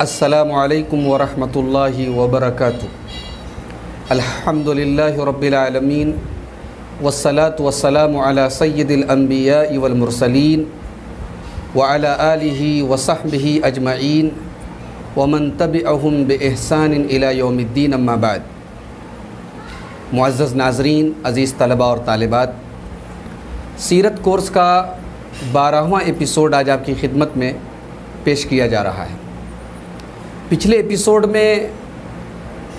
السلام علیکم ورحمۃ اللہ وبرکاتہ۔ الحمدللہ رب العالمین والصلاة والسلام علی سید الانبیاء والمرسلین وعلی آلہ وصحبہ اجمعین ومن تبعہم بإحسان الی یوم الدین، اما بعد۔ معزز ناظرین، عزیز طلباء اور طالبات، سیرت کورس کا 12واں ایپیسوڈ آج آپ کی خدمت میں پیش کیا جا رہا ہے۔ پچھلے ایپیسوڈ میں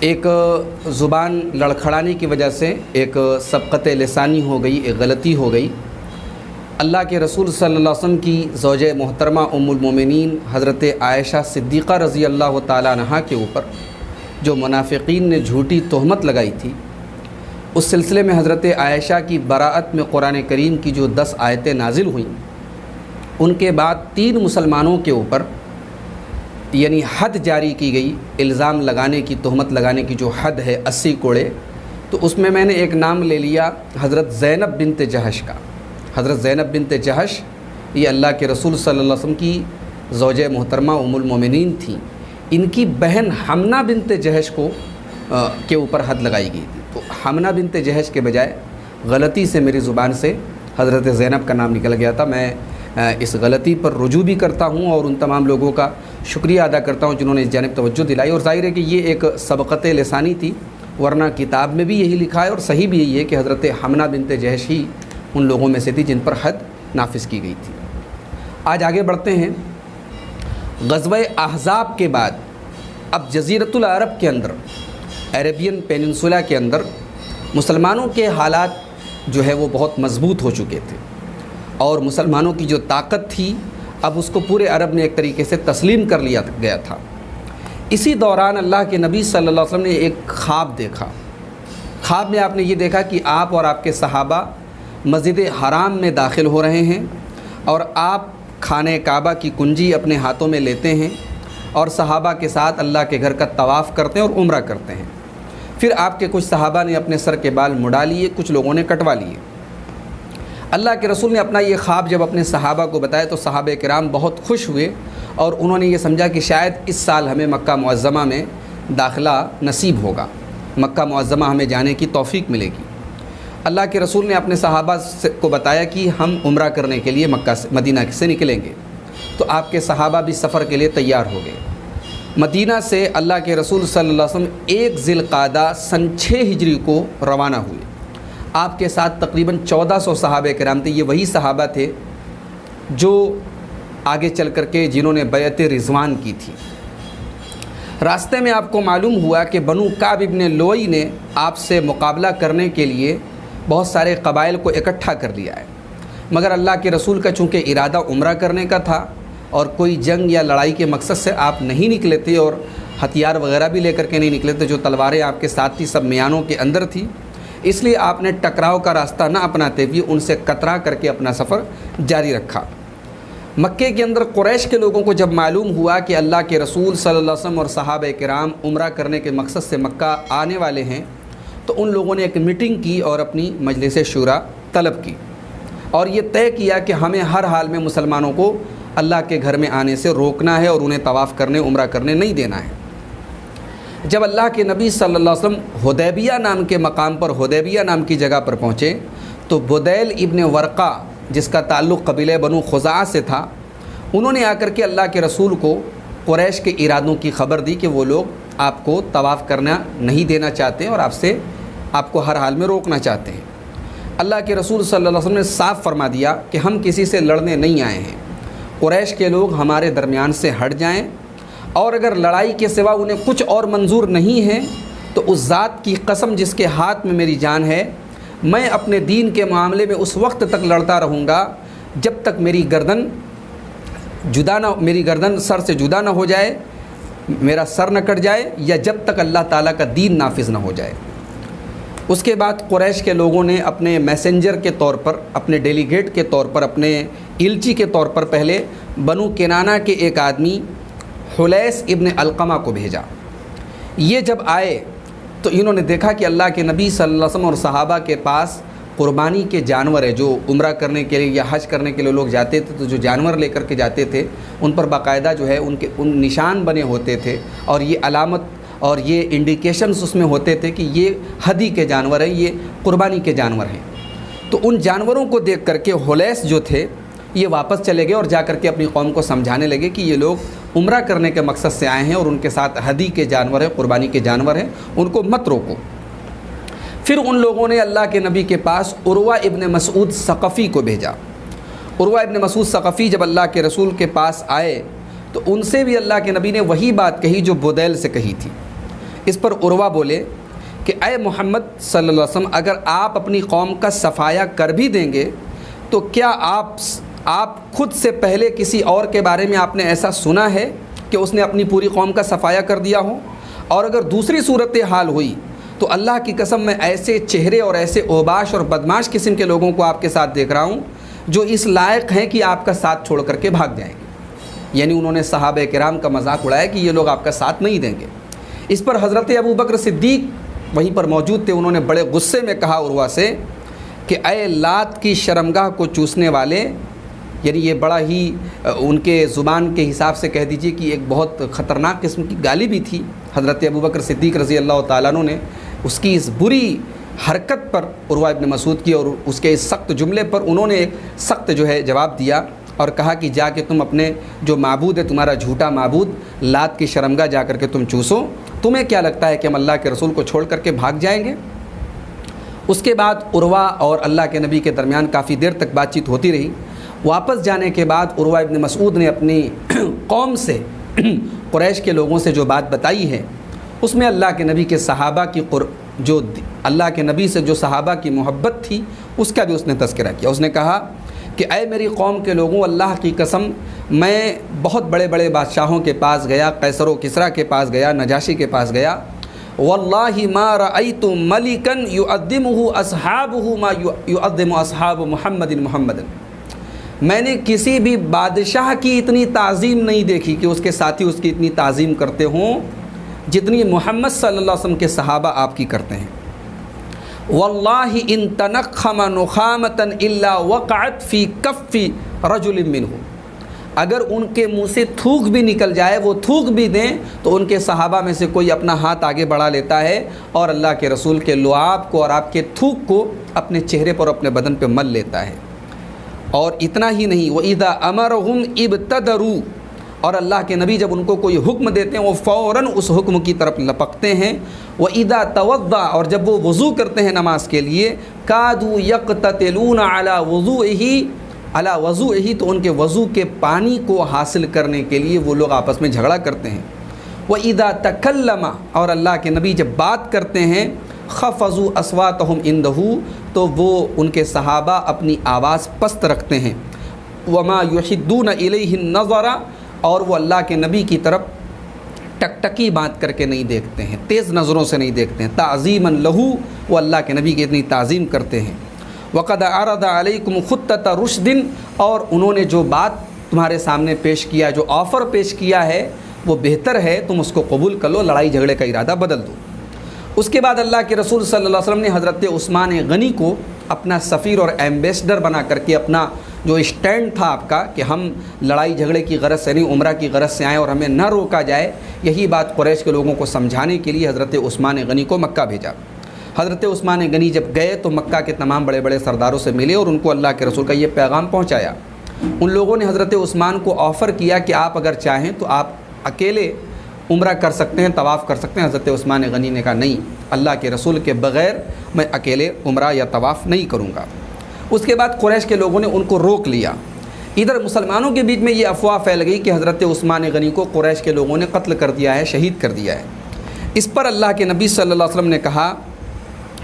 ایک زبان لڑکھڑانے کی وجہ سے ایک سبقت لسانی ہو گئی، ایک غلطی ہو گئی۔ اللہ کے رسول صلی اللہ علیہ وسلم کی زوجہ محترمہ ام المومنین حضرت عائشہ صدیقہ رضی اللہ تعالیٰ عنہا کے اوپر جو منافقین نے جھوٹی تہمت لگائی تھی، اس سلسلے میں حضرت عائشہ کی براءت میں قرآن کریم کی جو 10 آیتیں نازل ہوئیں، ان کے بعد 3 مسلمانوں کے اوپر یعنی حد جاری کی گئی، الزام لگانے کی، تہمت لگانے کی جو حد ہے 80 کوڑے۔ تو اس میں نے ایک نام لے لیا حضرت زینب بنت جہش کا۔ حضرت زینب بنت جہش یہ اللہ کے رسول صلی اللہ علیہ وسلم کی زوجہ محترمہ ام المومنین تھیں۔ ان کی بہن حمنہ بنت جہش کے اوپر حد لگائی گئی تھی۔ تو حمنہ بنت جہش کے بجائے غلطی سے میری زبان سے حضرت زینب کا نام نکل گیا تھا۔ میں اس غلطی پر رجوع بھی کرتا ہوں اور ان تمام لوگوں کا شکریہ ادا کرتا ہوں جنہوں نے اس جانب توجہ دلائی، اور ظاہر ہے کہ یہ ایک سبقت لسانی تھی، ورنہ کتاب میں بھی یہی لکھا ہے اور صحیح بھی یہی ہے کہ حضرت حمنہ بنت جہش ہی ان لوگوں میں سے تھی جن پر حد نافذ کی گئی تھی۔ آج آگے بڑھتے ہیں۔ غزوہ احزاب کے بعد اب جزیرۃ العرب کے اندر، عربین پیننسولا کے اندر مسلمانوں کے حالات جو ہے وہ بہت مضبوط ہو چکے تھے، اور مسلمانوں کی جو طاقت تھی اب اس کو پورے عرب نے ایک طریقے سے تسلیم کر لیا گیا تھا۔ اسی دوران اللہ کے نبی صلی اللہ علیہ وسلم نے ایک خواب دیکھا۔ خواب میں آپ نے یہ دیکھا کہ آپ اور آپ کے صحابہ مسجد حرام میں داخل ہو رہے ہیں، اور آپ خانہ کعبہ کی کنجی اپنے ہاتھوں میں لیتے ہیں اور صحابہ کے ساتھ اللہ کے گھر کا طواف کرتے ہیں اور عمرہ کرتے ہیں۔ پھر آپ کے کچھ صحابہ نے اپنے سر کے بال مڈا لیے، کچھ لوگوں نے کٹوا لیے۔ اللہ کے رسول نے اپنا یہ خواب جب اپنے صحابہ کو بتایا تو صحابہ کرام بہت خوش ہوئے، اور انہوں نے یہ سمجھا کہ شاید اس سال ہمیں مکہ معظمہ میں داخلہ نصیب ہوگا، مکہ معظمہ ہمیں جانے کی توفیق ملے گی۔ اللہ کے رسول نے اپنے صحابہ کو بتایا کہ ہم عمرہ کرنے کے لیے مدینہ سے نکلیں گے، تو آپ کے صحابہ بھی سفر کے لیے تیار ہو گئے۔ مدینہ سے اللہ کے رسول صلی اللہ علیہ وسلم 1 ذی القعدہ سن 6 ہجری کو روانہ ہوئے۔ آپ کے ساتھ تقریباً 1400 صحابہ کرام تھے۔ یہ وہی صحابہ تھے جو آگے چل کر کے جنہوں نے بیعت رضوان کی تھی۔ راستے میں آپ کو معلوم ہوا کہ بنو کعب ابن لوئی نے آپ سے مقابلہ کرنے کے لیے بہت سارے قبائل کو اکٹھا کر لیا ہے، مگر اللہ کے رسول کا چونکہ ارادہ عمرہ کرنے کا تھا اور کوئی جنگ یا لڑائی کے مقصد سے آپ نہیں نکلے تھے، اور ہتھیار وغیرہ بھی لے کر کے نہیں نکلے تھے، جو تلواریں آپ کے ساتھ تھی سب میانوں کے اندر تھی، اس لیے آپ نے ٹکراؤ کا راستہ نہ اپناتے ہوئے ان سے کترا کر کے اپنا سفر جاری رکھا۔ مکے کے اندر قریش کے لوگوں کو جب معلوم ہوا کہ اللہ کے رسول صلی اللہ علیہ وسلم اور صحابہ کرام عمرہ کرنے کے مقصد سے مکہ آنے والے ہیں، تو ان لوگوں نے ایک میٹنگ کی اور اپنی مجلس شورا طلب کی، اور یہ طے کیا کہ ہمیں ہر حال میں مسلمانوں کو اللہ کے گھر میں آنے سے روکنا ہے اور انہیں طواف کرنے، عمرہ کرنے نہیں دینا ہے۔ جب اللہ کے نبی صلی اللہ علیہ وسلم حدیبیہ نام کے مقام پر، حدیبیہ نام کی جگہ پر پہنچے، تو بدیل ابن ورقہ جس کا تعلق قبیلہ بنو خزاعہ سے تھا، انہوں نے آ کر کے اللہ کے رسول کو قریش کے ارادوں کی خبر دی کہ وہ لوگ آپ کو طواف کرنا نہیں دینا چاہتے ہیں اور آپ کو ہر حال میں روکنا چاہتے ہیں۔ اللہ کے رسول صلی اللہ علیہ وسلم نے صاف فرما دیا کہ ہم کسی سے لڑنے نہیں آئے ہیں، قریش کے لوگ ہمارے درمیان سے ہٹ جائیں، اور اگر لڑائی کے سوا انہیں کچھ اور منظور نہیں ہے تو اس ذات کی قسم جس کے ہاتھ میں میری جان ہے، میں اپنے دین کے معاملے میں اس وقت تک لڑتا رہوں گا جب تک میری گردن سر سے جدا نہ ہو جائے، میرا سر نہ کٹ جائے، یا جب تک اللہ تعالیٰ کا دین نافذ نہ ہو جائے۔ اس کے بعد قریش کے لوگوں نے اپنے میسنجر کے طور پر، اپنے ڈیلیگیٹ کے طور پر، اپنے ایلچی کے طور پر پہلے بنو کنانہ کے ایک آدمی حلیس ابن علقمہ کو بھیجا۔ یہ جب آئے تو انہوں نے دیکھا کہ اللہ کے نبی صلی اللہ علیہ وسلم اور صحابہ کے پاس قربانی کے جانور ہے، جو عمرہ کرنے کے لیے یا حج کرنے کے لیے لوگ جاتے تھے تو جو جانور لے کر کے جاتے تھے ان پر باقاعدہ جو ہے ان نشان بنے ہوتے تھے، اور یہ علامت اور یہ انڈیکیشنز اس میں ہوتے تھے کہ یہ ہدی کے جانور ہیں، یہ قربانی کے جانور ہیں۔ تو ان جانوروں کو دیکھ کر کے حلیس جو تھے یہ واپس چلے گئے اور جا کر کے اپنی قوم کو سمجھانے لگے کہ یہ لوگ عمرہ کرنے کے مقصد سے آئے ہیں اور ان کے ساتھ ہدی کے جانور ہیں، قربانی کے جانور ہیں، ان کو مت روکو۔ پھر ان لوگوں نے اللہ کے نبی کے پاس عروہ ابن مسعود ثقفی کو بھیجا۔ عروہ ابن مسعود ثقفی جب اللہ کے رسول کے پاس آئے تو ان سے بھی اللہ کے نبی نے وہی بات کہی جو بدیل سے کہی تھی۔ اس پر عروہ بولے کہ اے محمد صلی اللہ علیہ وسلم، اگر آپ اپنی قوم کا صفایا کر بھی دیں گے تو کیا آپ خود سے پہلے کسی اور کے بارے میں آپ نے ایسا سنا ہے کہ اس نے اپنی پوری قوم کا صفایا کر دیا ہو؟ اور اگر دوسری صورتحال ہوئی تو اللہ کی قسم میں ایسے چہرے اور ایسے اوباش اور بدماش قسم کے لوگوں کو آپ کے ساتھ دیکھ رہا ہوں جو اس لائق ہیں کہ آپ کا ساتھ چھوڑ کر کے بھاگ جائیں گے۔ یعنی انہوں نے صحابہ کرام کا مذاق اڑایا کہ یہ لوگ آپ کا ساتھ نہیں دیں گے۔ اس پر حضرت ابو بکر صدیق وہیں پر موجود تھے، انہوں نے بڑے غصے میں کہا عروہ سے کہ اے لات کی شرمگاہ کو چوسنے والے، یعنی یہ بڑا ہی ان کے زبان کے حساب سے کہہ دیجئے کہ ایک بہت خطرناک قسم کی گالی بھی تھی۔ حضرت ابو بکر صدیق رضی اللہ تعالیٰ عنہ نے اس کی اس بری حرکت پر عروہ ابن مسعود کی اور اس کے اس سخت جملے پر انہوں نے ایک سخت جو ہے جواب دیا اور کہا کہ جا کے تم اپنے جو معبود ہے، تمہارا جھوٹا معبود لات کی شرمگاہ جا کر کے تم چوسو، تمہیں کیا لگتا ہے کہ ہم اللہ کے رسول کو چھوڑ کر کے بھاگ جائیں گے؟ اس کے بعد عروہ اور اللہ کے نبی کے درمیان کافی دیر تک بات چیت ہوتی رہی۔ واپس جانے کے بعد عروہ ابن مسعود نے اپنی قوم سے قریش کے لوگوں سے جو بات بتائی ہے اس میں اللہ کے نبی کے صحابہ کی جو اللہ کے نبی سے جو صحابہ کی محبت تھی اس کا بھی اس نے تذکرہ کیا۔ اس نے کہا کہ اے میری قوم کے لوگوں، اللہ کی قسم میں بہت بڑے بڑے بادشاہوں کے پاس گیا، قیصر و کسریٰ کے پاس گیا، نجاشی کے پاس گیا، واللہ ما رأیت ملکا یعظمہ اصحابہ ما یعظم اصحاب محمد۔ میں نے کسی بھی بادشاہ کی اتنی تعظیم نہیں دیکھی کہ اس کے ساتھی اس کی اتنی تعظیم کرتے ہوں جتنی محمد صلی اللہ علیہ وسلم کے صحابہ آپ کی کرتے ہیں۔ واللہ ان تنخم نخامۃ الا وقعت فی کف رجل منہ، اگر ان کے منہ سے تھوک بھی نکل جائے، وہ تھوک بھی دیں تو ان کے صحابہ میں سے کوئی اپنا ہاتھ آگے بڑھا لیتا ہے اور اللہ کے رسول کے لعاب کو اور آپ کے تھوک کو اپنے چہرے پر اور اپنے بدن پہ مل لیتا ہے۔ اور اتنا ہی نہیں، وَإِذَا أَمَرَهُمْ ابْتَدَرُوا، اور اللہ کے نبی جب ان کو کوئی حکم دیتے ہیں وہ فوراً اس حکم کی طرف لپکتے ہیں۔ وَإِذَا تَوَضَّأَ، اور جب وہ وضو کرتے ہیں نماز کے لیے، كَادُوا يَقْتَتِلُونَ عَلَى وضوئه، تو ان کے وضو کے پانی کو حاصل کرنے کے لیے وہ لوگ آپس میں جھگڑا کرتے ہیں۔ وَإِذَا تَكَلَّمَ، اور اللہ کے نبی جب بات کرتے ہیں، خَفَضُوا أَصْوَاتَهُمْ عِنْدَهُ، تو وہ ان کے صحابہ اپنی آواز پست رکھتے ہیں۔ وَمَا يُحِدُّونَ إِلَيْهِ النَّظَرَ، اور وہ اللہ کے نبی کی طرف ٹکٹکی باندھ کر کے نہیں دیکھتے ہیں، تیز نظروں سے نہیں دیکھتے ہیں، تعظیماً لہو، وہ اللہ کے نبی کی اتنی تعظیم کرتے ہیں۔ وَقَدْ عَرَضَ عَلَيْكُمْ خُطَّةَ رُشْدٍ، اور انہوں نے جو بات تمہارے سامنے پیش کیا، جو آفر پیش کیا ہے وہ بہتر ہے، تم اس کو قبول کر لو، لڑائی جھگڑے کا ارادہ بدل دو۔ اس کے بعد اللہ کے رسول صلی اللہ علیہ وسلم نے حضرت عثمان غنی کو اپنا سفیر اور ایمبیسڈر بنا کر کے، اپنا جو اسٹینڈ تھا آپ کا کہ ہم لڑائی جھگڑے کی غرض سے نہیں، عمرہ کی غرض سے آئیں اور ہمیں نہ روکا جائے، یہی بات قریش کے لوگوں کو سمجھانے کے لیے حضرت عثمان غنی کو مکہ بھیجا۔ حضرت عثمان غنی جب گئے تو مکہ کے تمام بڑے بڑے سرداروں سے ملے اور ان کو اللہ کے رسول کا یہ پیغام پہنچایا۔ ان لوگوں نے حضرت عثمان کو آفر کیا کہ آپ اگر چاہیں تو آپ اکیلے عمرہ کر سکتے ہیں، طواف کر سکتے ہیں۔ حضرت عثمان غنی نے کہا نہیں، اللہ کے رسول کے بغیر میں اکیلے عمرہ یا طواف نہیں کروں گا۔ اس کے بعد قریش کے لوگوں نے ان کو روک لیا۔ ادھر مسلمانوں کے بیچ میں یہ افواہ پھیل گئی کہ حضرت عثمان غنی کو قریش کے لوگوں نے قتل کر دیا ہے، شہید کر دیا ہے۔ اس پر اللہ کے نبی صلی اللہ علیہ وسلم نے کہا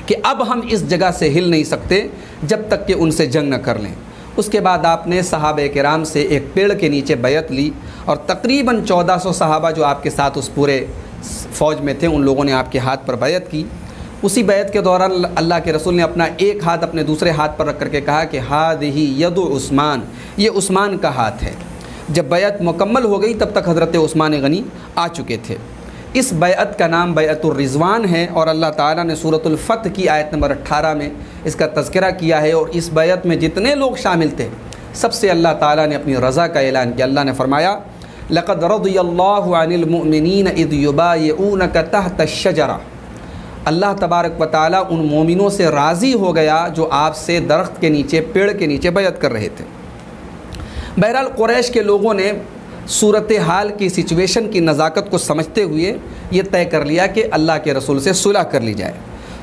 کہ اب ہم اس جگہ سے ہل نہیں سکتے جب تک کہ ان سے جنگ نہ کر لیں۔ اس کے بعد آپ نے صحابہ کرام سے ایک پیڑ کے نیچے بیعت لی اور تقریباً 1400 صحابہ جو آپ کے ساتھ اس پورے فوج میں تھے، ان لوگوں نے آپ کے ہاتھ پر بیعت کی۔ اسی بیعت کے دوران اللہ کے رسول نے اپنا ایک ہاتھ اپنے دوسرے ہاتھ پر رکھ کر کے کہا کہ ہذہ ید عثمان، یہ عثمان کا ہاتھ ہے۔ جب بیعت مکمل ہو گئی تب تک حضرت عثمان غنی آ چکے تھے۔ اس بیعت کا نام بیعت الرضوان ہے، اور اللہ تعالیٰ نے سورۃ الفتح کی آیت نمبر 18 میں اس کا تذکرہ کیا ہے، اور اس بیعت میں جتنے لوگ شامل تھے سب سے اللہ تعالیٰ نے اپنی رضا کا اعلان کیا۔ اللہ نے فرمایا لقد رضی اللہ عن المؤمنین اذ یبایعونک تحت الشجرہ، اللہ تبارک و تعالیٰ ان مومنوں سے راضی ہو گیا جو آپ سے درخت کے نیچے، پیڑ کے نیچے بیعت کر رہے تھے۔ بہرحال قریش کے لوگوں نے صورتحال کی سچویشن کی نزاکت کو سمجھتے ہوئے یہ طے کر لیا کہ اللہ کے رسول سے صلح کر لی جائے۔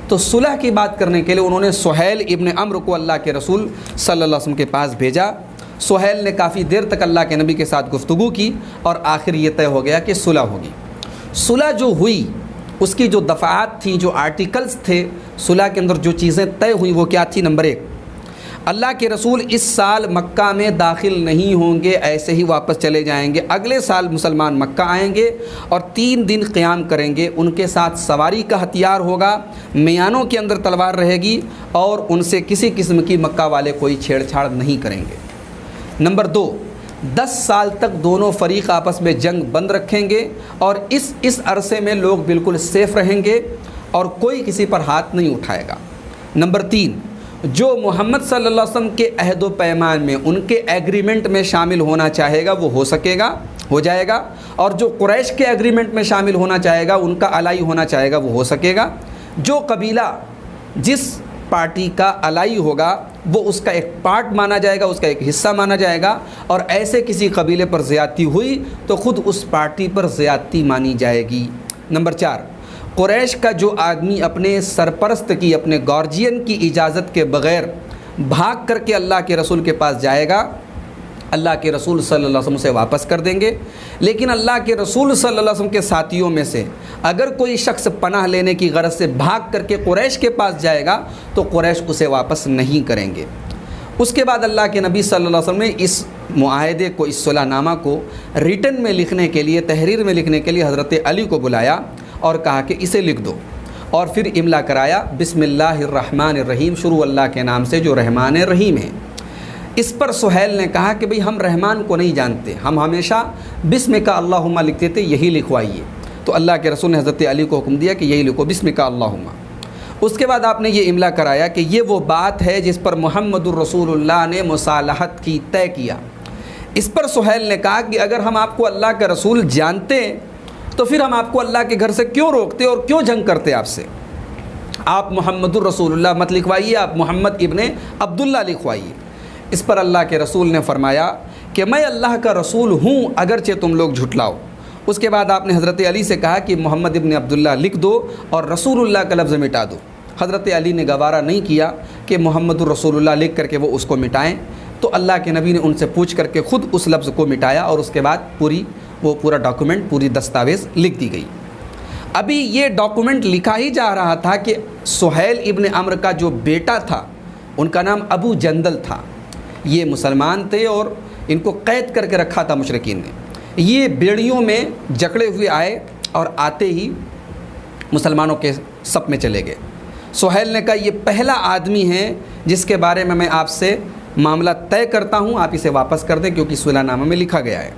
تو صلح کی بات کرنے کے لیے انہوں نے سہیل ابن عمرو کو اللہ کے رسول صلی اللہ علیہ وسلم کے پاس بھیجا۔ سہیل نے کافی دیر تک اللہ کے نبی کے ساتھ گفتگو کی، اور آخر یہ طے ہو گیا کہ صلح ہوگی۔ صلح جو ہوئی اس کی جو دفعات تھیں، جو آرٹیکلز تھے صلح کے اندر، جو چیزیں طے ہوئیں وہ کیا تھی؟ نمبر 1، اللہ کے رسول اس سال مکہ میں داخل نہیں ہوں گے، ایسے ہی واپس چلے جائیں گے۔ اگلے سال مسلمان مکہ آئیں گے اور 3 دن قیام کریں گے، ان کے ساتھ سواری کا ہتھیار ہوگا، میانوں کے اندر تلوار رہے گی، اور ان سے کسی قسم کی مکہ والے کوئی چھیڑ چھاڑ نہیں کریں گے۔ نمبر 2، 10 سال تک دونوں فریق آپس میں جنگ بند رکھیں گے، اور اس عرصے میں لوگ بالکل سیف رہیں گے اور کوئی کسی پر ہاتھ نہیں اٹھائے گا۔ نمبر 3، جو محمد صلی اللہ علیہ وسلم کے عہد و پیمان میں، ان کے ایگریمنٹ میں شامل ہونا چاہے گا وہ ہو جائے گا، اور جو قریش کے ایگریمنٹ میں شامل ہونا چاہے گا، ان کا الائی ہونا چاہے گا، وہ ہو سکے گا۔ جو قبیلہ جس پارٹی کا الائی ہوگا وہ اس کا ایک پارٹ مانا جائے گا، اس کا ایک حصہ مانا جائے گا، اور ایسے کسی قبیلے پر زیادتی ہوئی تو خود اس پارٹی پر زیادتی مانی جائے گی۔ نمبر 4، قریش کا جو آدمی اپنے سرپرست کی، اپنے گارجین کی اجازت کے بغیر بھاگ کر کے اللہ کے رسول کے پاس جائے گا، اللہ کے رسول صلی اللہ علیہ وسلم سے واپس کر دیں گے۔ لیکن اللہ کے رسول صلی اللہ علیہ وسلم کے ساتھیوں میں سے اگر کوئی شخص پناہ لینے کی غرض سے بھاگ کر کے قریش کے پاس جائے گا تو قریش اسے واپس نہیں کریں گے۔ اس کے بعد اللہ کے نبی صلی اللہ علیہ وسلم نے اس معاہدے کو، اس صلح نامہ کو ریٹن میں لکھنے کے لیے، تحریر میں لکھنے کے لیے حضرت علی کو بلایا اور کہا کہ اسے لکھ دو، اور پھر املا کرایا بسم اللہ الرحمن الرحیم، شروع اللہ کے نام سے جو رحمان رحیم ہے۔ اس پر سہیل نے کہا کہ بھئی ہم رحمان کو نہیں جانتے، ہم ہمیشہ بسم کا اللہم لکھتے تھے، یہی لکھوائیے۔ تو اللہ کے رسول نے حضرت علی کو حکم دیا کہ یہی لکھو، بسم کا اللہم۔ اس کے بعد آپ نے یہ املا کرایا کہ یہ وہ بات ہے جس پر محمد الرسول اللہ نے مصالحت کی، طے کیا۔ اس پر سہیل نے کہا کہ اگر ہم آپ کو اللہ کا رسول جانتے تو پھر ہم آپ کو اللہ کے گھر سے کیوں روکتے اور کیوں جنگ کرتے آپ سے؟ آپ محمد الرسول اللہ مت لکھوائیے، آپ محمد ابن عبداللہ لکھوائیے۔ اس پر اللہ کے رسول نے فرمایا کہ میں اللہ کا رسول ہوں اگرچہ تم لوگ جھٹلاؤ۔ اس کے بعد آپ نے حضرت علی سے کہا کہ محمد ابن عبداللہ لکھ دو اور رسول اللہ کا لفظ مٹا دو۔ حضرت علی نے گوارہ نہیں کیا کہ محمد الرسول اللہ لکھ کر کے وہ اس کو مٹائیں، تو اللہ کے نبی نے ان سے پوچھ کر کے خود اس لفظ کو مٹایا، اور اس کے بعد پورا ڈاکومنٹ، پوری دستاویز لکھ دی گئی۔ ابھی یہ ڈاکومنٹ لکھا ہی جا رہا تھا کہ سہیل ابن عمرو کا جو بیٹا تھا، ان کا نام ابو جندل تھا، یہ مسلمان تھے اور ان کو قید کر کے رکھا تھا مشرکین نے۔ یہ بیڑیوں میں جکڑے ہوئے آئے اور آتے ہی مسلمانوں کے صف میں چلے گئے۔ سہیل نے کہا یہ پہلا آدمی ہے جس کے بارے میں آپ سے معاملہ طے کرتا ہوں، آپ اسے واپس کر دیں کیونکہ صلح نامہ میں لکھا گیا ہے۔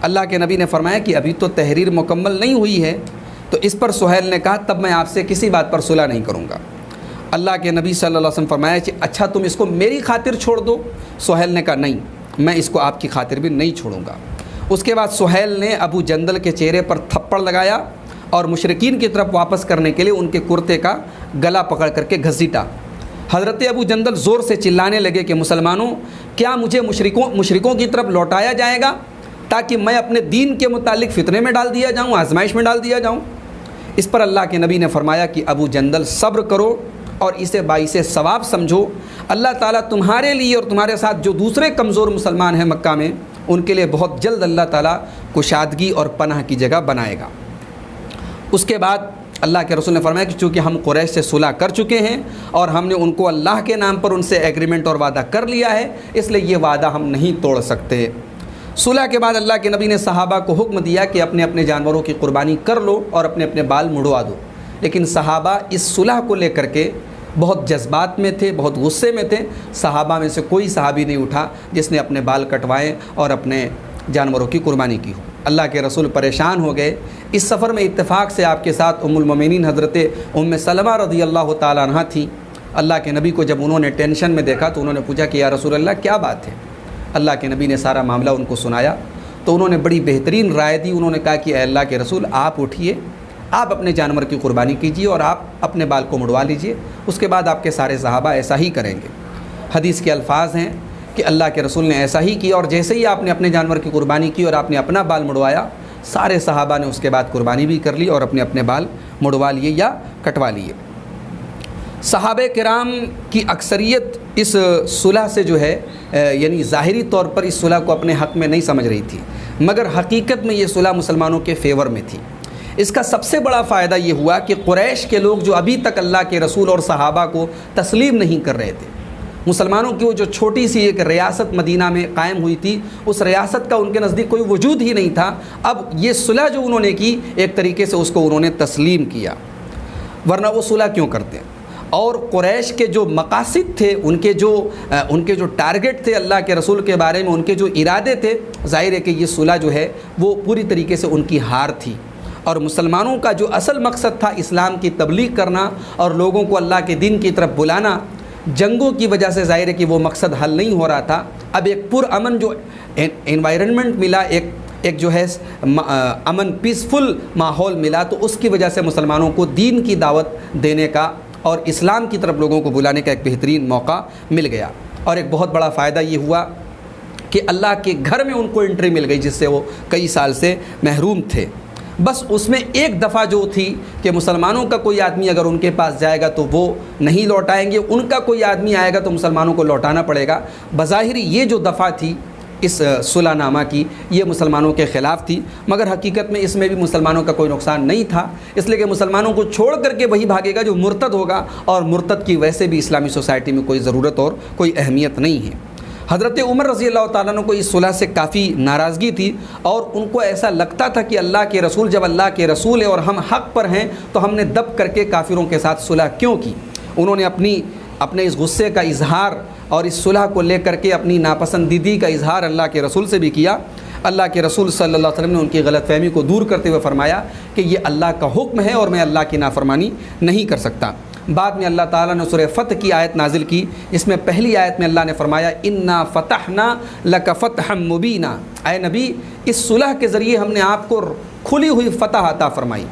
اللہ کے نبی نے فرمایا کہ ابھی تو تحریر مکمل نہیں ہوئی ہے، تو اس پر سہیل نے کہا تب میں آپ سے کسی بات پر صلح نہیں کروں گا۔ اللہ کے نبی صلی اللہ علیہ وسلم فرمایا کہ اچھا تم اس کو میری خاطر چھوڑ دو۔ سہیل نے کہا نہیں، میں اس کو آپ کی خاطر بھی نہیں چھوڑوں گا۔ اس کے بعد سہیل نے ابو جندل کے چہرے پر تھپڑ لگایا اور مشرکین کی طرف واپس کرنے کے لیے ان کے کرتے کا گلا پکڑ کر کے گھسیٹا۔ حضرت ابو جندل زور سے چلانے لگے کہ مسلمانوں، کیا مجھے مشرکوں کی طرف لوٹایا جائے گا تاکہ میں اپنے دین کے متعلق فتنے میں ڈال دیا جاؤں، آزمائش میں ڈال دیا جاؤں؟ اس پر اللہ کے نبی نے فرمایا کہ ابو جندل صبر کرو اور اسے باعث ثواب سمجھو، اللہ تعالیٰ تمہارے لیے اور تمہارے ساتھ جو دوسرے کمزور مسلمان ہیں مکہ میں، ان کے لیے بہت جلد اللہ تعالیٰ کشادگی اور پناہ کی جگہ بنائے گا۔ اس کے بعد اللہ کے رسول نے فرمایا کہ چونکہ ہم قریش سے صلح کر چکے ہیں اور ہم نے ان کو اللہ کے نام پر ان سے ایگریمنٹ اور وعدہ کر لیا ہے، اس لیے یہ وعدہ ہم نہیں توڑ سکتے۔ صلح کے بعد اللہ کے نبی نے صحابہ کو حکم دیا کہ اپنے اپنے جانوروں کی قربانی کر لو اور اپنے اپنے بال مڑوا دو، لیکن صحابہ اس صلح کو لے کر کے بہت جذبات میں تھے، بہت غصے میں تھے۔ صحابہ میں سے کوئی صحابی نہیں اٹھا جس نے اپنے بال کٹوائے اور اپنے جانوروں کی قربانی کی ہو۔ اللہ کے رسول پریشان ہو گئے۔ اس سفر میں اتفاق سے آپ کے ساتھ ام المومنین حضرت ام سلمہ رضی اللہ تعالیٰ عنہ تھیں۔ اللہ کے نبی کو جب انہوں نے ٹینشن میں دیکھا تو انہوں نے پوچھا کہ یا رسول اللہ کیا بات ہے؟ اللہ کے نبی نے سارا معاملہ ان کو سنایا تو انہوں نے بڑی بہترین رائے دی۔ انہوں نے کہا کہ اے اللہ کے رسول آپ اٹھیے، آپ اپنے جانور کی قربانی کیجیے اور آپ اپنے بال کو مڑوا لیجیے، اس کے بعد آپ کے سارے صحابہ ایسا ہی کریں گے۔ حدیث کے الفاظ ہیں کہ اللہ کے رسول نے ایسا ہی کیا، اور جیسے ہی آپ نے اپنے جانور کی قربانی کی اور آپ نے اپنا بال مڑوایا، سارے صحابہ نے اس کے بعد قربانی بھی کر لی اور اپنے اپنے بال مڑوا لیے یا کٹوا لیے۔ صحابہ کرام کی اکثریت اس صلح سے جو ہے یعنی ظاہری طور پر اس صلح کو اپنے حق میں نہیں سمجھ رہی تھی، مگر حقیقت میں یہ صلح مسلمانوں کے فیور میں تھی۔ اس کا سب سے بڑا فائدہ یہ ہوا کہ قریش کے لوگ جو ابھی تک اللہ کے رسول اور صحابہ کو تسلیم نہیں کر رہے تھے، مسلمانوں کی وہ جو چھوٹی سی ایک ریاست مدینہ میں قائم ہوئی تھی، اس ریاست کا ان کے نزدیک کوئی وجود ہی نہیں تھا۔ اب یہ صلح جو انہوں نے کی، ایک طریقے سے اس کو انہوں نے تسلیم کیا، ورنہ وہ صلح کیوں کرتے ہیں؟ اور قریش کے جو مقاصد تھے، ان کے جو ٹارگٹ تھے اللہ کے رسول کے بارے میں، ان کے جو ارادے تھے، ظاہر ہے کہ یہ صلح جو ہے وہ پوری طریقے سے ان کی ہار تھی۔ اور مسلمانوں کا جو اصل مقصد تھا اسلام کی تبلیغ کرنا اور لوگوں کو اللہ کے دین کی طرف بلانا، جنگوں کی وجہ سے ظاہر ہے کہ وہ مقصد حل نہیں ہو رہا تھا۔ اب ایک پرامن جو انوائرنمنٹ ملا، ایک جو ہے امن پیسفل ماحول ملا، تو اس کی وجہ سے مسلمانوں کو دین کی دعوت دینے کا اور اسلام کی طرف لوگوں کو بلانے کا ایک بہترین موقع مل گیا۔ اور ایک بہت بڑا فائدہ یہ ہوا کہ اللہ کے گھر میں ان کو انٹری مل گئی، جس سے وہ کئی سال سے محروم تھے۔ بس اس میں ایک دفعہ جو تھی کہ مسلمانوں کا کوئی آدمی اگر ان کے پاس جائے گا تو وہ نہیں لوٹائیں گے، ان کا کوئی آدمی آئے گا تو مسلمانوں کو لوٹانا پڑے گا۔ بظاہر یہ جو دفعہ تھی اس صلح نامہ کی، یہ مسلمانوں کے خلاف تھی، مگر حقیقت میں اس میں بھی مسلمانوں کا کوئی نقصان نہیں تھا، اس لیے کہ مسلمانوں کو چھوڑ کر کے وہی بھاگے گا جو مرتد ہوگا، اور مرتد کی ویسے بھی اسلامی سوسائٹی میں کوئی ضرورت اور کوئی اہمیت نہیں ہے۔ حضرت عمر رضی اللہ تعالیٰ عنہ کو اس صلح سے کافی ناراضگی تھی، اور ان کو ایسا لگتا تھا کہ اللہ کے رسول، جب اللہ کے رسول ہے اور ہم حق پر ہیں، تو ہم نے دب کر کے کافروں کے ساتھ صلح کیوں کی؟ انہوں نے اپنے اس غصے کا اظہار اور اس صلح کو لے کر کے اپنی ناپسندیدگی کا اظہار اللہ کے رسول سے بھی کیا۔ اللہ کے رسول صلی اللہ علیہ وسلم نے ان کی غلط فہمی کو دور کرتے ہوئے فرمایا کہ یہ اللہ کا حکم ہے اور میں اللہ کی نافرمانی نہیں کر سکتا۔ بعد میں اللہ تعالیٰ نے سورہ فتح کی آیت نازل کی، اس میں پہلی آیت میں اللہ نے فرمایا انا فتحنا لک فتحا مبینا، اے نبی اس صلح کے ذریعے ہم نے آپ کو کھلی ہوئی فتح عطا فرمائی۔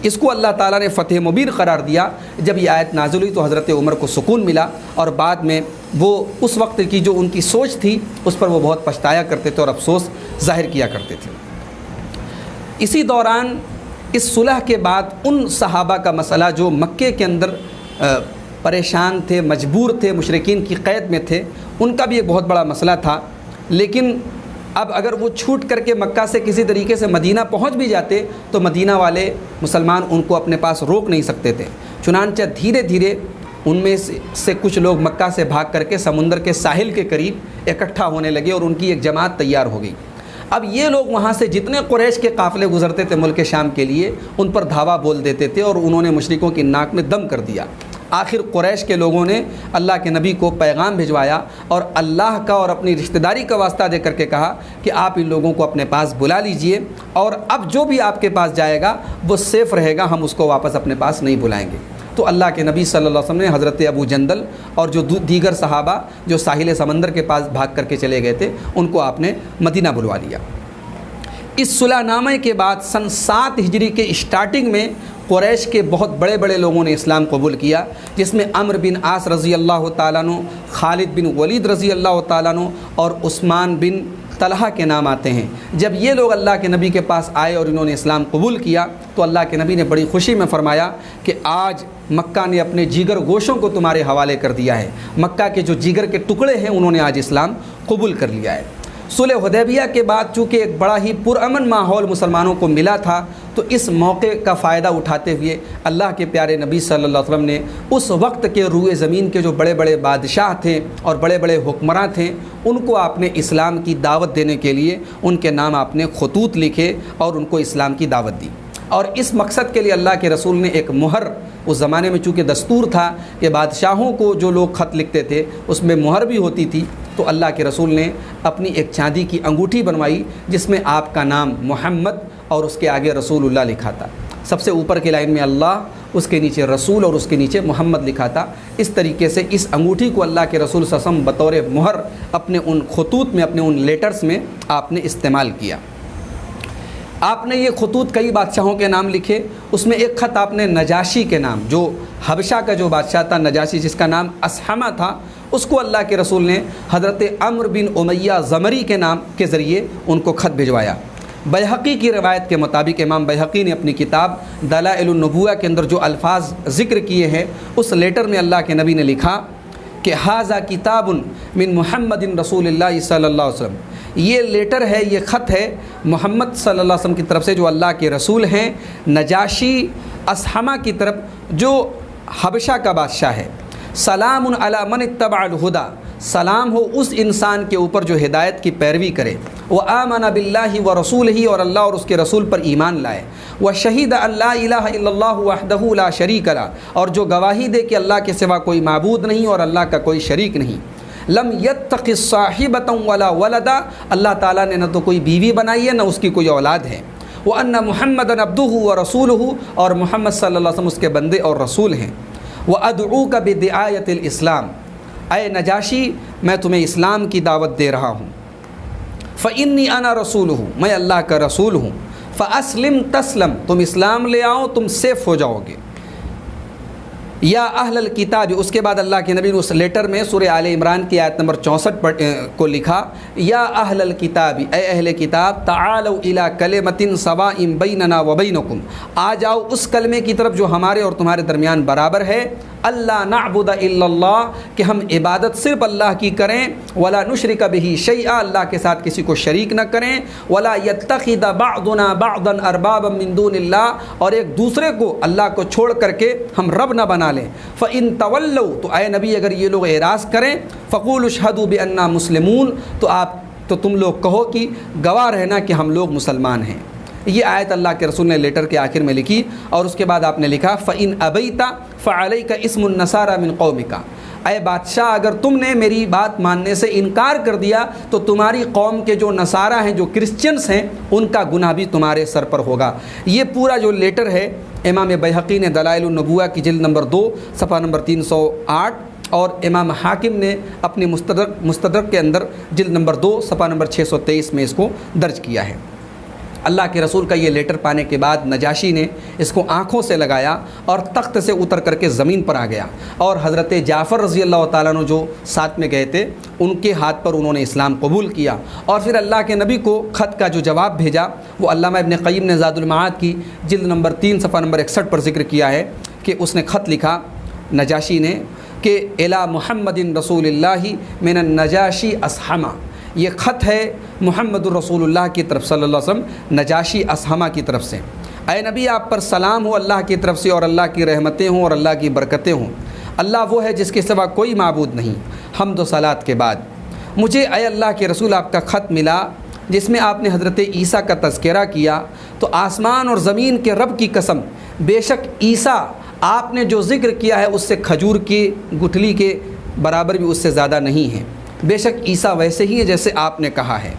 اس کو اللہ تعالیٰ نے فتح مبین قرار دیا۔ جب یہ آیت نازل ہوئی تو حضرت عمر کو سکون ملا، اور بعد میں وہ اس وقت کی جو ان کی سوچ تھی اس پر وہ بہت پچھتایا کرتے تھے اور افسوس ظاہر کیا کرتے تھے۔ اسی دوران اس صلح کے بعد ان صحابہ کا مسئلہ جو مکے کے اندر پریشان تھے، مجبور تھے، مشرکین کی قید میں تھے، ان کا بھی ایک بہت بڑا مسئلہ تھا۔ لیکن اب اگر وہ چھوٹ کر کے مکہ سے کسی طریقے سے مدینہ پہنچ بھی جاتے تو مدینہ والے مسلمان ان کو اپنے پاس روک نہیں سکتے تھے، چنانچہ دھیرے دھیرے ان میں سے کچھ لوگ مکہ سے بھاگ کر کے سمندر کے ساحل کے قریب اکٹھا ہونے لگے اور ان کی ایک جماعت تیار ہو گئی۔ اب یہ لوگ وہاں سے جتنے قریش کے قافلے گزرتے تھے ملک شام کے لیے، ان پر دھاوا بول دیتے تھے، اور انہوں نے مشرکوں کی ناک میں دم کر دیا۔ آخر قریش کے لوگوں نے اللہ کے نبی کو پیغام بھجوایا اور اللہ کا اور اپنی رشتہ داری کا واسطہ دے کر کے کہا کہ آپ ان لوگوں کو اپنے پاس بلا لیجئے، اور اب جو بھی آپ کے پاس جائے گا وہ سیف رہے گا، ہم اس کو واپس اپنے پاس نہیں بلائیں گے۔ تو اللہ کے نبی صلی اللہ علیہ وسلم نے حضرت ابو جندل اور جو دیگر صحابہ جو ساحل سمندر کے پاس بھاگ کر کے چلے گئے تھے، ان کو آپ نے مدینہ بلوا لیا۔ اس صلح نامے کے بعد سن 7 ہجری کے اسٹارٹنگ میں قریش کے بہت بڑے بڑے لوگوں نے اسلام قبول کیا، جس میں عمرو بن عاص رضی اللہ تعالیٰ عنہ، خالد بن ولید رضی اللہ تعالیٰ عنہ اور عثمان بن طلحہ کے نام آتے ہیں۔ جب یہ لوگ اللہ کے نبی کے پاس آئے اور انہوں نے اسلام قبول کیا تو اللہ کے نبی نے بڑی خوشی میں فرمایا کہ آج مکہ نے اپنے جگر گوشوں کو تمہارے حوالے کر دیا ہے، مکہ کے جو جگر کے ٹکڑے ہیں انہوں نے آج اسلام قبول کر لیا ہے۔ صلح حدیبیہ کے بعد چونکہ ایک بڑا ہی پرامن ماحول مسلمانوں کو ملا تھا، تو اس موقع کا فائدہ اٹھاتے ہوئے اللہ کے پیارے نبی صلی اللہ علیہ وسلم نے اس وقت کے روئے زمین کے جو بڑے بڑے بادشاہ تھے اور بڑے بڑے حکمراں تھے، ان کو آپ نے اسلام کی دعوت دینے کے لیے ان کے نام آپ نے خطوط لکھے اور ان کو اسلام کی دعوت دی۔ اور اس مقصد کے لیے اللہ کے رسول نے ایک مہر، اس زمانے میں چونکہ دستور تھا کہ بادشاہوں کو جو لوگ خط لکھتے تھے اس میں مہر بھی ہوتی تھی، تو اللہ کے رسول نے اپنی ایک چاندی کی انگوٹھی بنوائی جس میں آپ کا نام محمد اور اس کے آگے رسول اللہ لکھا تھا۔ سب سے اوپر کی لائن میں اللہ، اس کے نیچے رسول اور اس کے نیچے محمد لکھا تھا۔ اس طریقے سے اس انگوٹھی کو اللہ کے رسول صلی اللہ علیہ وسلم بطور مہر اپنے ان خطوط میں، اپنے ان لیٹرز میں آپ نے استعمال کیا۔ آپ نے یہ خطوط کئی بادشاہوں کے نام لکھے، اس میں ایک خط آپ نے نجاشی کے نام، جو حبشہ کا جو بادشاہ تھا نجاشی، جس کا نام اسحمہ تھا، اس کو اللہ کے رسول نے حضرت عمرو بن امیہ زمری کے نام کے ذریعے ان کو خط بھجوایا۔ بیہقی کی روایت کے مطابق امام بیہقی نے اپنی کتاب دلائل النبوہ کے اندر جو الفاظ ذکر کیے ہیں، اس لیٹر میں اللہ کے نبی نے لکھا کہ ھذا کتاب من محمد رسول اللہ صلی اللہ علیہ وسلم، یہ لیٹر ہے، یہ خط ہے محمد صلی اللہ علیہ وسلم کی طرف سے جو اللہ کے رسول ہیں، نجاشی اسحمہ کی طرف جو حبشہ کا بادشاہ ہے۔ سلام علی من اتبع الہدی، سلام ہو اس انسان کے اوپر جو ہدایت کی پیروی کرے، وآمن باللہ ورسولہ، اور اللہ اور اس کے رسول پر ایمان لائے، وشہد ان لا الہ الا اللہ وحدہ لا شریک لہ، اور جو گواہی دے کہ اللہ کے سوا کوئی معبود نہیں اور اللہ کا کوئی شریک نہیں۔ لم یتخذ صاحبۃ ولا ولدا، اللہ تعالیٰ نے نہ تو کوئی بیوی بنائی ہے نہ اس کی کوئی اولاد ہے۔ وان محمدا عبدہ ورسولہ، اور محمد صلی اللہ علیہ وسلم اس کے بندے اور رسول ہیں۔ وادعوک بدعایۃ الاسلام، اے نجاشی میں تمہیں اسلام کی دعوت دے رہا ہوں۔ فإنی انا رسولہ، میں اللہ کا رسول ہوں۔ فاسلم تسلم، تم اسلام لے آؤ تم سیف ہو جاؤ گے۔ یا اہل الکتاب، اس کے بعد اللہ کے نبی نے اس لیٹر میں سورہ آل عمران کی آیت نمبر 64 کو لکھا، یا اہل الکتاب، اے اہل کتاب، تعالوا الی کلمۃ سواء بیننا وبینکم، آ جاؤ اس کلمے کی طرف جو ہمارے اور تمہارے درمیان برابر ہے، اللہ نعبد الا اللہ، کہ ہم عبادت صرف اللہ کی کریں، ولا نشرک بہ شیئا، اللہ کے ساتھ کسی کو شریک نہ کریں، ولا یتخذ بعضنا بعضا اربابا من دون اللہ، اور ایک دوسرے کو اللہ کو چھوڑ کر کے ہم رب نہ بنا لیں۔ فإن تولوا، تو اے نبی اگر یہ لوگ اعراض کریں، فقولوا اشہدوا بأننا مسلمون، تو تم لوگ کہو کہ گواہ رہنا کہ ہم لوگ مسلمان ہیں۔ یہ آیت اللہ کے رسول نے لیٹر کے آخر میں لکھی، اور اس کے بعد آپ نے لکھا فإن أبيت فعليك اسم النصارى من قومك، اے بادشاہ اگر تم نے میری بات ماننے سے انکار کر دیا تو تمہاری قوم کے جو نصارہ ہیں، جو کرسچنس ہیں، ان کا گناہ بھی تمہارے سر پر ہوگا۔ یہ پورا جو لیٹر ہے امام بیہقی نے دلائل النبوہ کی جلد نمبر 2 صفحہ نمبر 308، اور امام حاکم نے اپنے مستدرک کے اندر جلد نمبر 2 صفحہ نمبر 623 میں اس کو درج کیا ہے۔ اللہ کے رسول کا یہ لیٹر پانے کے بعد نجاشی نے اس کو آنکھوں سے لگایا اور تخت سے اتر کر کے زمین پر آ گیا، اور حضرت جعفر رضی اللہ تعالیٰ عنہ جو ساتھ میں گئے تھے ان کے ہاتھ پر انہوں نے اسلام قبول کیا، اور پھر اللہ کے نبی کو خط کا جو جواب بھیجا وہ علامہ ابن قیم نے زاد المعاد کی جلد نمبر 3 صفحہ نمبر 61 پر ذکر کیا ہے کہ اس نے خط لکھا نجاشی نے کہ الی محمد رسول اللہ من النجاشی اسحمہ، یہ خط ہے محمد الرسول اللہ کی طرف صلی اللہ علیہ وسلم نجاشی اسحمہ کی طرف سے۔ اے نبی آپ پر سلام ہو اللہ کی طرف سے، اور اللہ کی رحمتیں ہوں اور اللہ کی برکتیں ہوں۔ اللہ وہ ہے جس کے سوا کوئی معبود نہیں، حمد و صلات کے بعد۔ مجھے اے اللہ کے رسول آپ کا خط ملا جس میں آپ نے حضرت عیسیٰ کا تذکرہ کیا، تو آسمان اور زمین کے رب کی قسم، بے شک عیسیٰ آپ نے جو ذکر کیا ہے اس سے کھجور کی گٹھلی کے برابر بھی اس سے زیادہ نہیں ہے۔ بے شک عیسیٰ ویسے ہی ہے جیسے آپ نے کہا ہے،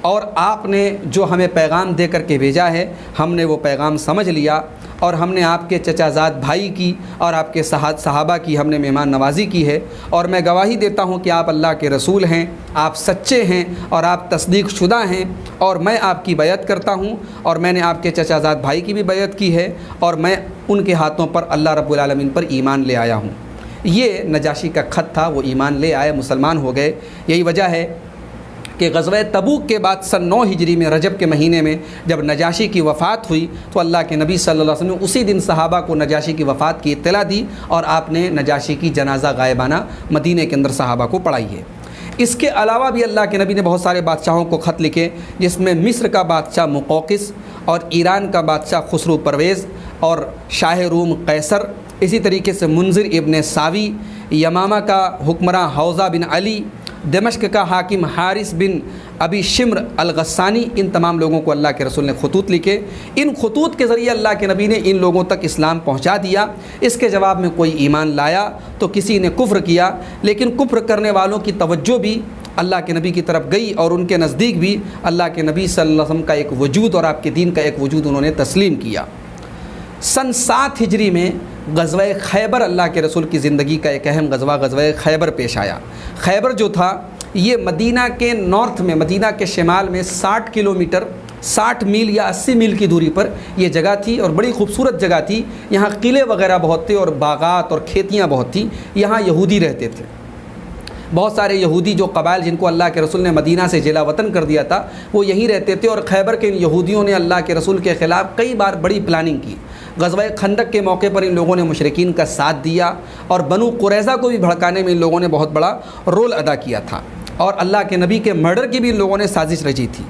اور آپ نے جو ہمیں پیغام دے کر کے بھیجا ہے ہم نے وہ پیغام سمجھ لیا، اور ہم نے آپ کے چچا زاد بھائی کی اور آپ کے صحابہ کی ہم نے مہمان نوازی کی ہے، اور میں گواہی دیتا ہوں کہ آپ اللہ کے رسول ہیں، آپ سچے ہیں اور آپ تصدیق شدہ ہیں، اور میں آپ کی بیعت کرتا ہوں، اور میں نے آپ کے چچا زاد بھائی کی بھی بیعت کی ہے، اور میں ان کے ہاتھوں پر اللہ رب العالمین پر ایمان لے آیا ہوں۔ یہ نجاشی کا خط تھا، وہ ایمان لے آئے، مسلمان ہو گئے۔ یہی وجہ ہے کہ غزوہ تبوک کے بعد سن 9 ہجری میں رجب کے مہینے میں جب نجاشی کی وفات ہوئی تو اللہ کے نبی صلی اللہ علیہ وسلم نے اسی دن صحابہ کو نجاشی کی وفات کی اطلاع دی، اور آپ نے نجاشی کی جنازہ غائبانہ مدینے کے اندر صحابہ کو پڑھائی ہے۔ اس کے علاوہ بھی اللہ کے نبی نے بہت سارے بادشاہوں کو خط لکھے، جس میں مصر کا بادشاہ مقوقس، اور ایران کا بادشاہ خسرو پرویز، اور شاہ روم قیصر، اسی طریقے سے منذر ابن ساوی، یمامہ کا حکمراں حوزہ بن علی، دمشق کا حاکم حارث بن ابی شمر الغسانی، ان تمام لوگوں کو اللہ کے رسول نے خطوط لکھے۔ ان خطوط کے ذریعے اللہ کے نبی نے ان لوگوں تک اسلام پہنچا دیا۔ اس کے جواب میں کوئی ایمان لایا تو کسی نے کفر کیا، لیکن کفر کرنے والوں کی توجہ بھی اللہ کے نبی کی طرف گئی اور ان کے نزدیک بھی اللہ کے نبی صلی اللہ علیہ وسلم کا ایک وجود اور آپ کے دین کا ایک وجود انہوں نے تسلیم کیا۔ سن 7 ہجری میں غزوہ خیبر اللہ کے رسول کی زندگی کا ایک اہم غزوہ خیبر پیش آیا۔ خیبر جو تھا یہ مدینہ کے نارتھ میں، مدینہ کے شمال میں 60 کلومیٹر 60 میل یا 80 میل کی دوری پر یہ جگہ تھی اور بڑی خوبصورت جگہ تھی۔ یہاں قلعے وغیرہ بہت تھے اور باغات اور کھیتیاں بہت تھیں۔ یہاں یہودی رہتے تھے، بہت سارے یہودی جو قبائل جن کو اللہ کے رسول نے مدینہ سے جلا وطن کر دیا تھا وہ یہیں رہتے تھے، اور خیبر کے ان یہودیوں نے اللہ کے رسول کے خلاف کئی بار بڑی پلاننگ کی۔ غزوہ خندق کے موقع پر ان لوگوں نے مشرکین کا ساتھ دیا اور بنو قریظہ کو بھی بھڑکانے میں ان لوگوں نے بہت بڑا رول ادا کیا تھا، اور اللہ کے نبی کے مرڈر کی بھی ان لوگوں نے سازش رچی تھی۔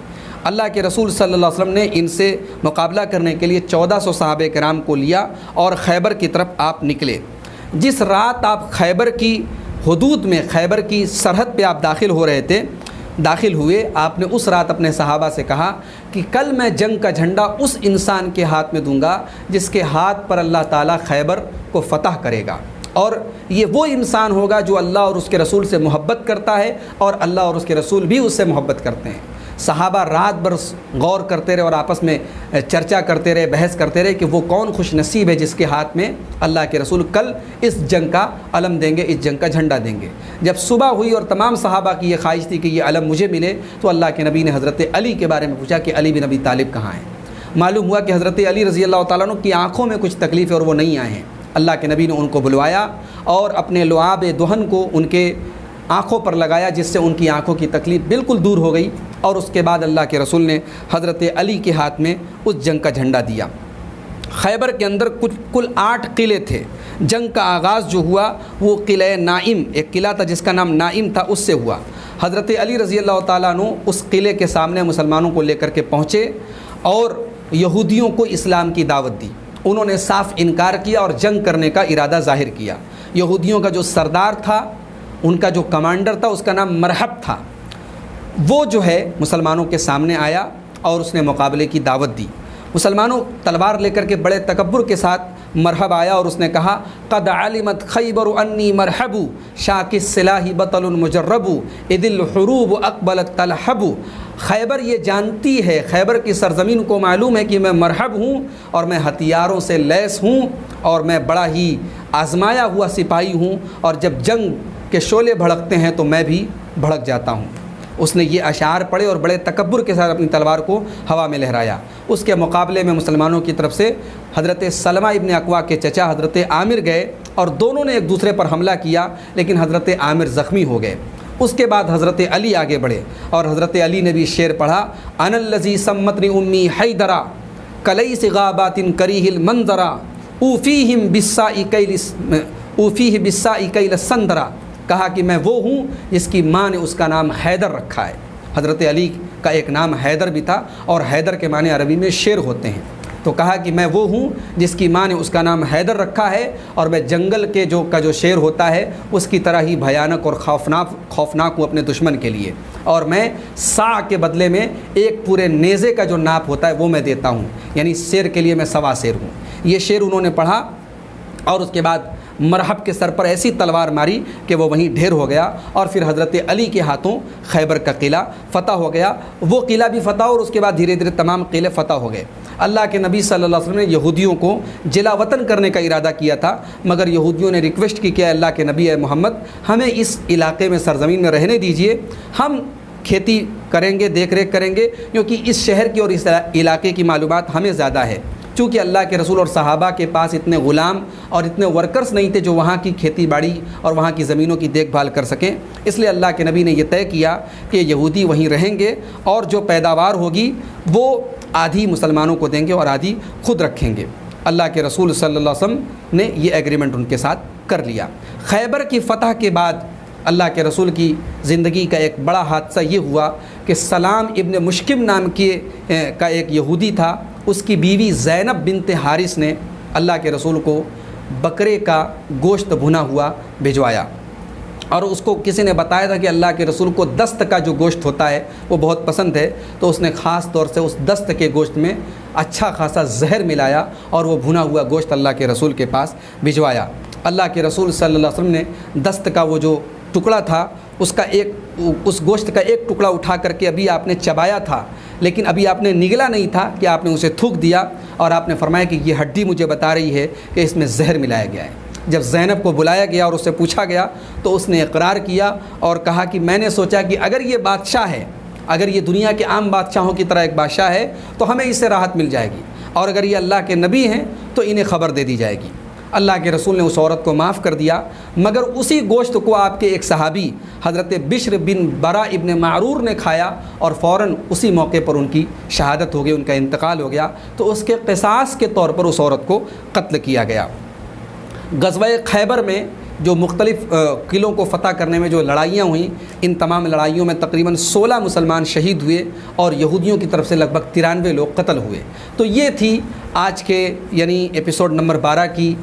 اللہ کے رسول صلی اللہ علیہ وسلم نے ان سے مقابلہ کرنے کے لیے 1400 صحابہ کرام کو لیا اور خیبر کی طرف آپ نکلے۔ جس رات آپ خیبر کی حدود میں، خیبر کی سرحد پہ آپ داخل ہوئے، آپ نے اس رات اپنے صحابہ سے کہا کہ کل میں جنگ کا جھنڈا اس انسان کے ہاتھ میں دوں گا جس کے ہاتھ پر اللہ تعالیٰ خیبر کو فتح کرے گا، اور یہ وہ انسان ہوگا جو اللہ اور اس کے رسول سے محبت کرتا ہے اور اللہ اور اس کے رسول بھی اس سے محبت کرتے ہیں۔ صحابہ رات بھر غور کرتے رہے اور آپس میں چرچا کرتے رہے، بحث کرتے رہے کہ وہ کون خوش نصیب ہے جس کے ہاتھ میں اللہ کے رسول کل اس جنگ کا علم دیں گے، اس جنگ کا جھنڈا دیں گے۔ جب صبح ہوئی اور تمام صحابہ کی یہ خواہش تھی کہ یہ علم مجھے ملے، تو اللہ کے نبی نے حضرت علی کے بارے میں پوچھا کہ علی بن ابی طالب کہاں ہیں؟ معلوم ہوا کہ حضرت علی رضی اللہ تعالیٰ عنہ کی آنکھوں میں کچھ تکلیف ہے اور وہ نہیں آئے ہیں۔ اللہ کے نبی نے ان کو بلوایا اور اپنے لعاب دہن کو ان کے آنکھوں پر لگایا، جس سے ان کی آنکھوں کی تکلیف بالکل دور ہو گئی، اور اس کے بعد اللہ کے رسول نے حضرت علی کے ہاتھ میں اس جنگ کا جھنڈا دیا۔ خیبر کے اندر کل 8 قلعے تھے۔ جنگ کا آغاز جو ہوا وہ قلعہ نائم، ایک قلعہ تھا جس کا نام نائم تھا، اس سے ہوا۔ حضرت علی رضی اللہ تعالیٰ عنہ اس قلعے کے سامنے مسلمانوں کو لے کر کے پہنچے اور یہودیوں کو اسلام کی دعوت دی۔ انہوں نے صاف انکار کیا اور جنگ کرنے کا ارادہ ظاہر کیا۔ یہودیوں کا جو سردار تھا، ان کا جو کمانڈر تھا، اس کا نام مرحب تھا، وہ جو ہے مسلمانوں کے سامنے آیا اور اس نے مقابلے کی دعوت دی۔ مسلمانوں تلوار لے کر کے بڑے تکبر کے ساتھ مرحب آیا اور اس نے کہا قد علمت خیبر انی مرحب شاک السلاح بطل مجرب اذ الحروب اقبلت تلحب۔ خیبر یہ جانتی ہے، خیبر کی سرزمین کو معلوم ہے کہ میں مرحب ہوں اور میں ہتھیاروں سے لیس ہوں اور میں بڑا ہی آزمایا ہوا سپاہی ہوں، اور جب جنگ کے شعلے بھڑکتے ہیں تو میں بھی بھڑک جاتا ہوں۔ اس نے یہ اشعار پڑھے اور بڑے تکبر کے ساتھ اپنی تلوار کو ہوا میں لہرایا۔ اس کے مقابلے میں مسلمانوں کی طرف سے حضرت سلمہ ابن اکوع کے چچا حضرت عامر گئے اور دونوں نے ایک دوسرے پر حملہ کیا، لیکن حضرت عامر زخمی ہو گئے۔ اس کے بعد حضرت علی آگے بڑھے اور حضرت علی نے بھی شعر پڑھا انا الذی سمتنی امی حیدرا کلیس غابات کریہ المنظرا اوفیہم بالساء کیل السندرا۔ کہا کہ میں وہ ہوں جس کی ماں نے اس کا نام حیدر رکھا ہے۔ حضرت علی کا ایک نام حیدر بھی تھا اور حیدر کے معنی عربی میں شیر ہوتے ہیں، تو کہا کہ میں وہ ہوں جس کی ماں نے اس کا نام حیدر رکھا ہے، اور میں جنگل کے جو شیر ہوتا ہے اس کی طرح ہی بھیانک اور خوفناک ہوں اپنے دشمن کے لیے، اور میں سا کے بدلے میں ایک پورے نیزے کا جو ناپ ہوتا ہے وہ میں دیتا ہوں، یعنی شیر کے لیے میں سوا شیر ہوں۔ یہ شعر انہوں نے پڑھا اور اس کے بعد مرحب کے سر پر ایسی تلوار ماری کہ وہ وہیں ڈھیر ہو گیا، اور پھر حضرت علی کے ہاتھوں خیبر کا قلعہ فتح ہو گیا۔ وہ قلعہ بھی فتح اور اس کے بعد دھیرے دھیرے تمام قلعے فتح ہو گئے۔ اللہ کے نبی صلی اللہ علیہ وسلم نے یہودیوں کو جلا وطن کرنے کا ارادہ کیا تھا، مگر یہودیوں نے ریکویسٹ کی کہ اللہ کے نبی اے محمد ہمیں اس علاقے میں، سرزمین میں رہنے دیجئے، ہم کھیتی کریں گے، دیکھ ریکھ کریں گے، کیونکہ اس شہر کی اور اس علاقے کی معلومات ہمیں زیادہ ہے۔ چونکہ اللہ کے رسول اور صحابہ کے پاس اتنے غلام اور اتنے ورکرز نہیں تھے جو وہاں کی کھیتی باڑی اور وہاں کی زمینوں کی دیکھ بھال کر سکیں، اس لیے اللہ کے نبی نے یہ طے کیا کہ یہودی وہیں رہیں گے اور جو پیداوار ہوگی وہ آدھی مسلمانوں کو دیں گے اور آدھی خود رکھیں گے۔ اللہ کے رسول صلی اللہ علیہ وسلم نے یہ ایگریمنٹ ان کے ساتھ کر لیا۔ خیبر کی فتح کے بعد اللہ کے رسول کی زندگی کا ایک بڑا حادثہ یہ ہوا کہ سلام ابن مشکم نام کا ایک یہودی تھا، اس کی بیوی زینب بنت حارث نے اللہ کے رسول کو بکرے کا گوشت بھنا ہوا بھجوایا، اور اس کو کسی نے بتایا تھا کہ اللہ کے رسول کو دست کا جو گوشت ہوتا ہے وہ بہت پسند ہے، تو اس نے خاص طور سے اس دست کے گوشت میں اچھا خاصا زہر ملایا اور وہ بھنا ہوا گوشت اللہ کے رسول کے پاس بھجوایا۔ اللہ کے رسول صلی اللہ علیہ وسلم نے دست کا وہ جو ٹکڑا تھا اس گوشت کا ایک ٹکڑا اٹھا کر کے ابھی آپ نے چبایا تھا، لیکن ابھی آپ نے نگلا نہیں تھا کہ آپ نے اسے تھوک دیا اور آپ نے فرمایا کہ یہ ہڈی مجھے بتا رہی ہے کہ اس میں زہر ملایا گیا ہے۔ جب زینب کو بلایا گیا اور اس سے پوچھا گیا تو اس نے اقرار کیا اور کہا کہ میں نے سوچا کہ اگر یہ بادشاہ ہے، اگر یہ دنیا کے عام بادشاہوں کی طرح ایک بادشاہ ہے تو ہمیں اس سے راحت مل جائے گی، اور اگر یہ اللہ کے نبی ہیں تو انہیں خبر دے دی جائے گی۔ اللہ کے رسول نے اس عورت کو معاف کر دیا، مگر اسی گوشت کو آپ کے ایک صحابی حضرت بشر بن برا ابن معرور نے کھایا اور فوراً اسی موقع پر ان کی شہادت ہو گئی، ان کا انتقال ہو گیا، تو اس کے قصاص کے طور پر اس عورت کو قتل کیا گیا۔ غزوہ خیبر میں جو مختلف قلعوں کو فتح کرنے میں جو لڑائیاں ہوئیں، ان تمام لڑائیوں میں تقریباً 16 مسلمان شہید ہوئے اور یہودیوں کی طرف سے لگ بھگ 93 لوگ قتل ہوئے۔ تو یہ تھی آج کے یعنی ایپیسوڈ نمبر 12 کی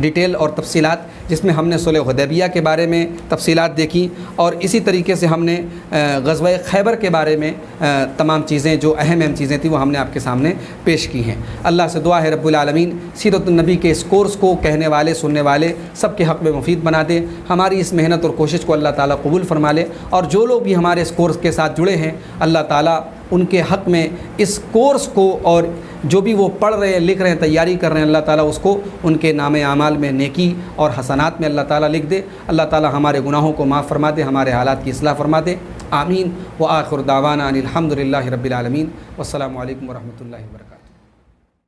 ڈیٹیل اور تفصیلات، جس میں ہم نے صلح حدیبیہ کے بارے میں تفصیلات دیکھی، اور اسی طریقے سے ہم نے غزوہ خیبر کے بارے میں تمام چیزیں جو اہم چیزیں تھیں وہ ہم نے آپ کے سامنے پیش کی ہیں۔ اللہ سے دعا ہے رب العالمین سیرت النبی کے اس کورس کو کہنے والے سننے والے سب کے حق میں مفید بنا دے، ہماری اس محنت اور کوشش کو اللہ تعالیٰ قبول فرما لے، اور جو لوگ بھی ہمارے اس کورس کے ساتھ جڑے ہیں اللہ تعالیٰ ان کے حق میں اس کورس کو اور جو بھی وہ پڑھ رہے ہیں، لکھ رہے ہیں، تیاری کر رہے ہیں، اللہ تعالیٰ اس کو ان کے نام اعمال میں نیکی اور حسنات میں اللہ تعالیٰ لکھ دے۔ اللہ تعالیٰ ہمارے گناہوں کو معاف فرما دے، ہمارے حالات کی اصلاح فرما دے، آمین۔ وآخر دعوانا ان الحمد للہ رب العالمین، والسلام علیکم ورحمۃ اللہ وبرکاتہ۔